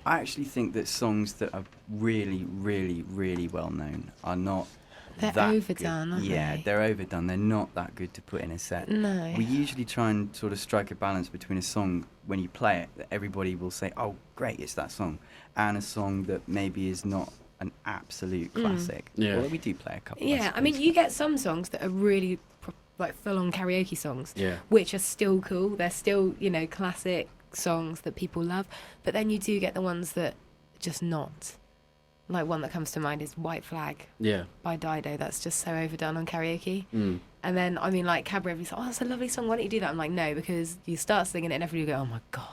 I actually think that songs that are really, really, really well known are not They're that overdone, good. aren't Yeah, they? they're overdone. They're not that good to put in a set. No. We usually try and sort of strike a balance between a song when you play it that everybody will say, "Oh, great, it's that song," and a song that maybe is not an absolute classic. Yeah. Although we do play a couple. Yeah, I mean, you get some songs that are really like full-on karaoke songs, Yeah. which are still cool. They're still, classic songs that people love. But then you do get the ones that just not. Like one that comes to mind is White Flag Yeah. by Dido. That's just so overdone on karaoke. Mm. And then, I mean, like Cabaret, everybody's like, oh, that's a lovely song. Why don't you do that? I'm like, no, because you start singing it and everybody will go, oh my God.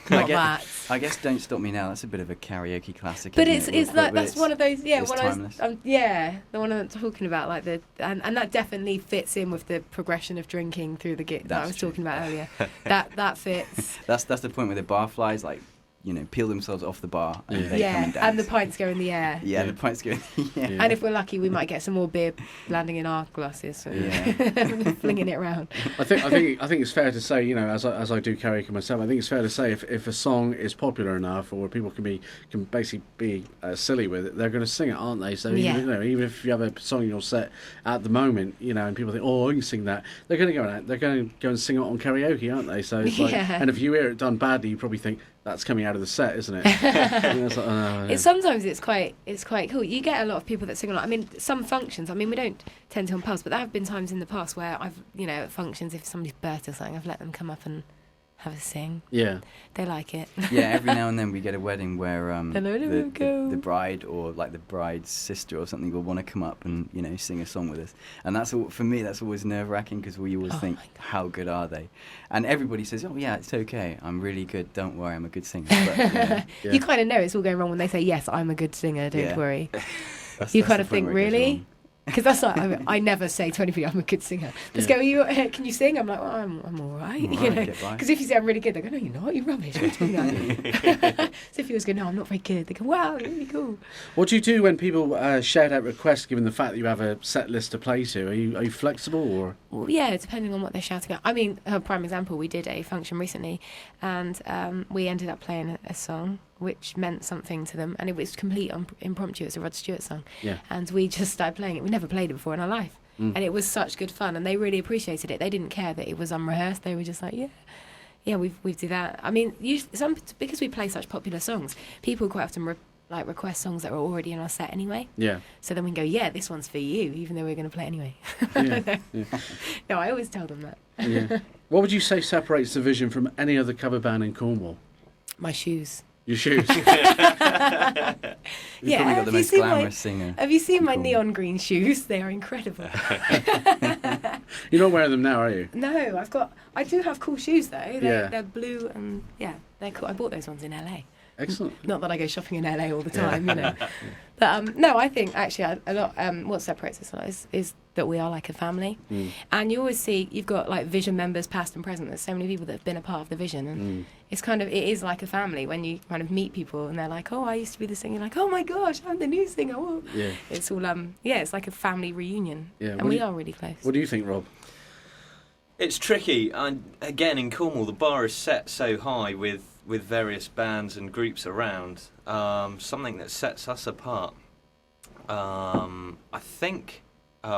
Not that. I guess Don't Stop Me Now, that's a bit of a karaoke classic. But isn't it's it? like, But that's one of those, it's one timeless. of those, the one I'm talking about, like and that definitely fits in with the progression of drinking through the gig that I That's was true. talking about earlier. That fits. That's the point where the barflies peel themselves off the bar and they come and dance. And the pints go in the air. Yeah, the pints go. Yeah. And if we're lucky, we might get some more beer landing in our glasses, so flinging it around. I think it's fair to say, as I do karaoke myself, I think it's fair to say if a song is popular enough, or people can basically be silly with it, they're going to sing it, aren't they? So even if you have a song in your set at the moment, and people think, oh, I can sing that, they're going to go and sing it on karaoke, aren't they? So it's like, and if you hear it done badly, you probably think that's coming out of the set, isn't it? It's like, oh, yeah. Sometimes it's quite cool. You get a lot of people that sing a lot. I mean, some functions. I mean, we don't tend to on pubs, but there have been times in the past where I've, at functions, if somebody's birthday or something, I've let them come up and have a sing. Yeah. They like it. Yeah, every now and then we get a wedding where the the bride or like the bride's sister or something will want to come up and sing a song with us, and that's all, for me that's always nerve-wracking because we always think, how good are they? And everybody says, oh yeah, it's okay, I'm really good, don't worry, I'm a good singer. But, You kind of know it's all going wrong when they say, yes, I'm a good singer, don't worry. You kind of think, really? Because that's like, I never say to anybody I'm a good singer. Just go, can you sing? I'm like, well, I'm all right. Because if you say I'm really good, they go, no, you're not, you're rubbish. What are you doing that? So if you always go, no, I'm not very good, they go, wow, you're really cool. What do you do when people shout out requests, given the fact that you have a set list to play to? Are you flexible or? Well, yeah, depending on what they're shouting out. I mean, a prime example, we did a function recently, and we ended up playing a song which meant something to them, and it was complete impromptu. It's a Rod Stewart song, and we just started playing it. We never played it before in our life, and it was such good fun, and they really appreciated it. They didn't care that it was unrehearsed. They were just like, yeah, we do that. I mean, usually, because we play such popular songs, people quite often request songs that are already in our set anyway. Yeah. So then we can go, yeah, this one's for you, even though we're going to play it anyway. No, I always tell them that. Yeah. What would you say separates the Vision from any other cover band in Cornwall? My shoes. Your shoes. You've probably got the most glamorous singer. Have you seen my neon green shoes? They are incredible. You're not wearing them now, are you? No, I do have cool shoes though. They're blue and they're cool. I bought those ones in LA. Excellent. Not that I go shopping in LA all the time, But no, I think actually a lot. What separates us a lot is that we are like a family, and you always see you've got like Vision members, past and present. There's so many people that have been a part of the Vision, and it is like a family when you kind of meet people and they're like, oh, I used to be the singer. You're like, oh my gosh, I'm the new singer. Oh. Yeah. It's all it's like a family reunion, and we are really close. What do you think, Rob? It's tricky. Again, in Cornwall, the bar is set so high with various bands and groups around. Something that sets us apart. I think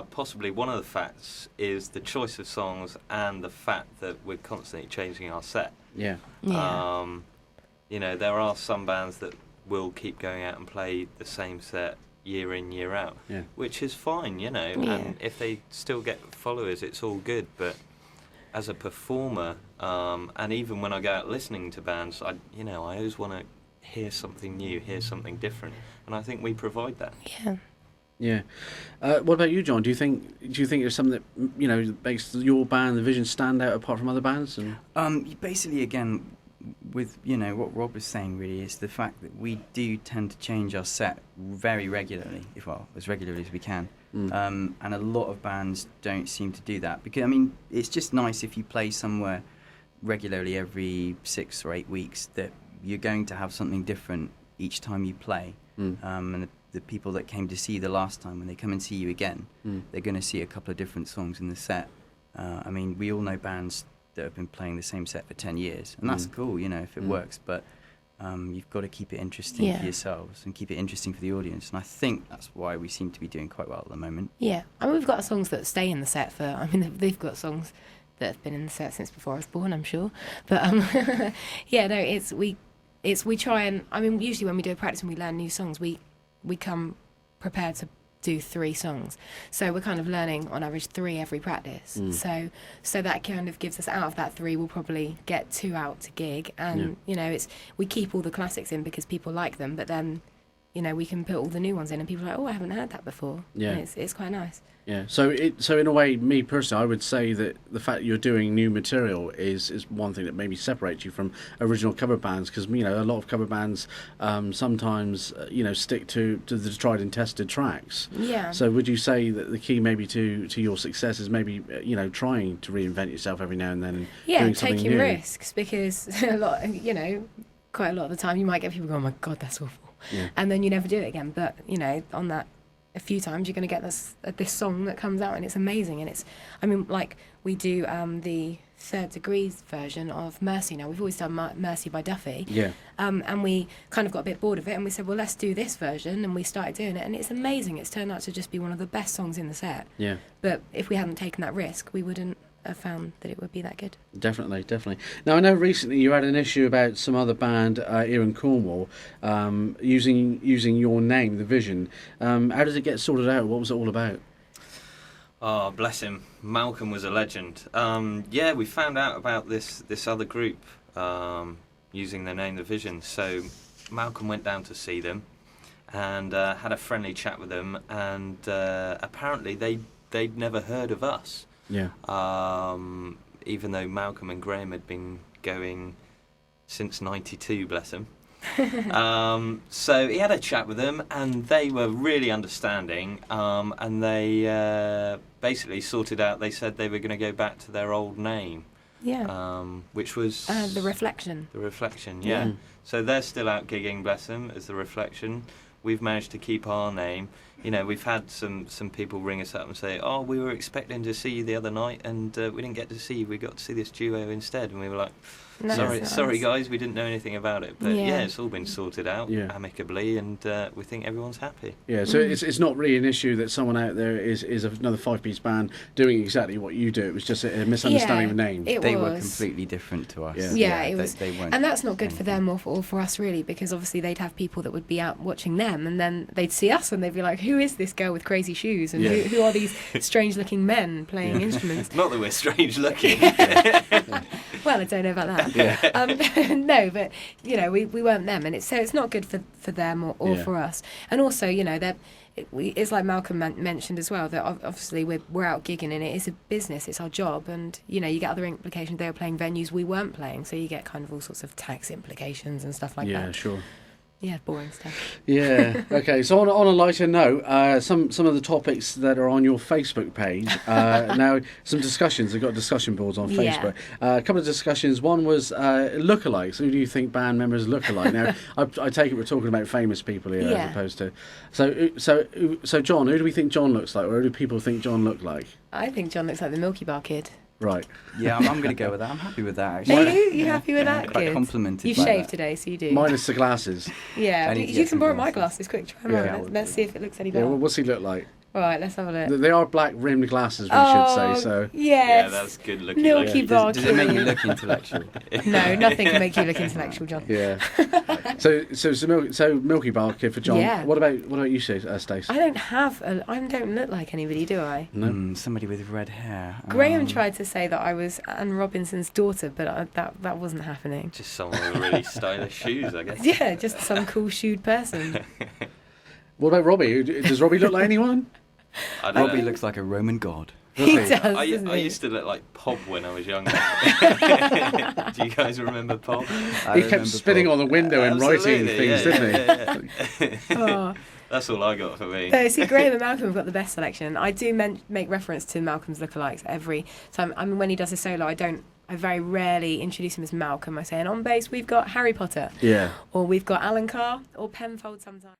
possibly one of the facts is the choice of songs and the fact that we're constantly changing our set. Yeah. There are some bands that will keep going out and play the same set year in, year out, which is fine, and if they still get followers, it's all good. But as a performer, and even when I go out listening to bands, I always want to hear something new, hear something different, and I think we provide that. Yeah. Yeah. What about you, John? Do you think there's something that makes your band, the Vision, stand out apart from other bands? And Basically, again, with what Rob was saying, really is the fact that we do tend to change our set very regularly, as regularly as we can. And a lot of bands don't seem to do that, because it's just nice if you play somewhere regularly every 6 or 8 weeks that you're going to have something different each time you play. And the people that came to see you the last time, when they come and see you again, they're going to see a couple of different songs in the set. We all know bands that have been playing the same set for 10 years, and that's cool, if it works. But You've got to keep it interesting for yourselves and keep it interesting for the audience. And I think that's why we seem to be doing quite well at the moment. Yeah, I mean, we've got songs that stay in the set for. I mean, they've got songs that have been in the set since before I was born, I'm sure. But yeah, no, we try and, I mean, usually when we do a practice and we learn new songs, we come prepared to do 3 songs. So we're kind of learning on average 3 every practice. So that kind of gives us, out of that 3, we'll probably get 2 out to gig. And, you know, we keep all the classics in because people like them, but then, you know, we can put all the new ones in and people are like, oh, I haven't heard that before. Yeah. And it's quite nice. Yeah, so in a way, me personally, I would say that the fact that you're doing new material is one thing that maybe separates you from original cover bands, because, you know, a lot of cover bands sometimes, you know, stick to the tried and tested tracks. Yeah. So would you say that the key maybe to your success is maybe, you know, trying to reinvent yourself every now and then and doing something taking new? risks, because a lot, you know, quite a lot of the time you might get people going, oh my God, that's awful. Yeah. And then you never do it again. But, you know, on that, a few times you're going to get this song that comes out and it's amazing. And it's, I mean, like we do the Third Degrees version of Mercy now. We've always done Mercy by Duffy. Yeah. And we kind of got a bit bored of it and we said, well, let's do this version. And we started doing it and it's amazing. It's turned out to just be one of the best songs in the set. Yeah. But if we hadn't taken that risk, we wouldn't have found that it would be that good. Definitely. Now, I know recently you had an issue about some other band here in Cornwall using your name, The Vision. How did it get sorted out? What was it all about? Oh, bless him. Malcolm was a legend. Yeah, we found out about this other group using their name, The Vision. So Malcolm went down to see them and had a friendly chat with them, and apparently they'd never heard of us. Yeah. Even though Malcolm and Graham had been going since '92, bless them. So he had a chat with them, and they were really understanding. And they basically sorted out. They said they were going to go back to their old name. Yeah. Which was The Reflection. The Reflection. Yeah. So they're still out gigging, bless them, as The Reflection. We've managed to keep our name. You know, we've had some people ring us up and say, oh, we were expecting to see you the other night and we didn't get to see you. We got to see this duo instead. And we were like, sorry guys, we didn't know anything about it. But yeah, it's all been sorted out amicably, and we think everyone's happy. Yeah, so it's not really an issue that someone out there is another 5-piece band doing exactly what you do. It was just a misunderstanding of names. They were completely different to us. It was. They weren't, and that's not good for them or for us, really, because obviously they'd have people that would be out watching them, and then they'd see us and they'd be like, who is this girl with crazy shoes? And who are these strange-looking men playing instruments? Not that we're strange-looking. Well, I don't know about that. Yeah. No, but, you know, we weren't them, and it's not good for them or for us. And also, you know, it's like Malcolm mentioned as well, that obviously we're out gigging and it is a business, it's our job, and, you know, you get other implications. They were playing venues we weren't playing, so you get kind of all sorts of tax implications and stuff like that. Yeah, sure. Yeah, boring stuff. Yeah. Okay. So on a lighter note, some of the topics that are on your Facebook page. Now, some discussions. They've got discussion boards on Facebook. A couple of discussions. One was lookalikes. Who do you think band members look alike? Now, I take it we're talking about famous people here as opposed to. So John, who do we think John looks like, or who do people think John looked like? I think John looks like the Milky Bar Kid. Right. Yeah, I'm going to go with that. I'm happy with that, actually. Are you happy with that? Quite complimented. You shaved today, so you do. Minus the glasses. Yeah, you can borrow my glasses. Quick, try them on. Let's see if it looks any better. Yeah, well, what's he look like? All right, let's have a look. They are black rimmed glasses, we should say. So yes. Yeah, that's good looking. Milky Bar. Does it make you look intellectual? No, nothing can make you look intellectual, John. Yeah. So Milky Bar Kid for John. Yeah. What about you, Stace? I don't look like anybody, do I? No. Somebody with red hair. Graham tried to say that I was Anne Robinson's daughter, but that wasn't happening. Just someone with really stylish shoes, I guess. Yeah, just some cool shoed person. What about Robbie? Does Robbie look like anyone? Robbie looks like a Roman god. He does. I used to look like Pob when I was younger. Do you guys remember Pob? He kept spitting on the window and writing things, didn't he? Yeah. That's all I got for me. No, see, Graham and Malcolm have got the best selection. I do make reference to Malcolm's lookalikes every time. I mean, when he does a solo, I very rarely introduce him as Malcolm. I say, and on bass we've got Harry Potter. Yeah. Or we've got Alan Carr or Penfold sometimes.